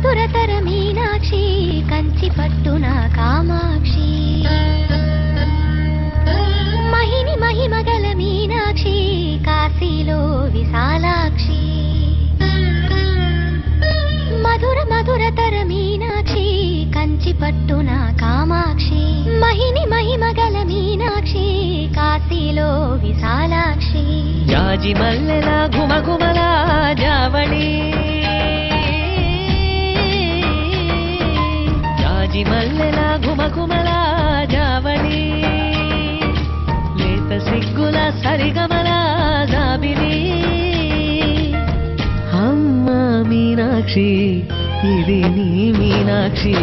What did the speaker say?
మధురతర మీనాక్షి కంచి పట్టున కామాక్షి మహిని మహిమగల మీనాక్షి కాశీలో విశాలాక్షి మధుర మధురతర మీనాక్షి కంచి పట్టున కామాక్షి మహిని మహిమగల మీనాక్షి కాశీలో విశాలాక్షి జాజి మల్లెల ఘుమఘుమల జావళి జాజి మల్లెల ఘుమఘుమల జావళి లేత సిగ్గుల సరిగమల జాబిలి అమ్మ మీనాక్షి ఇది నీ మీనాక్షి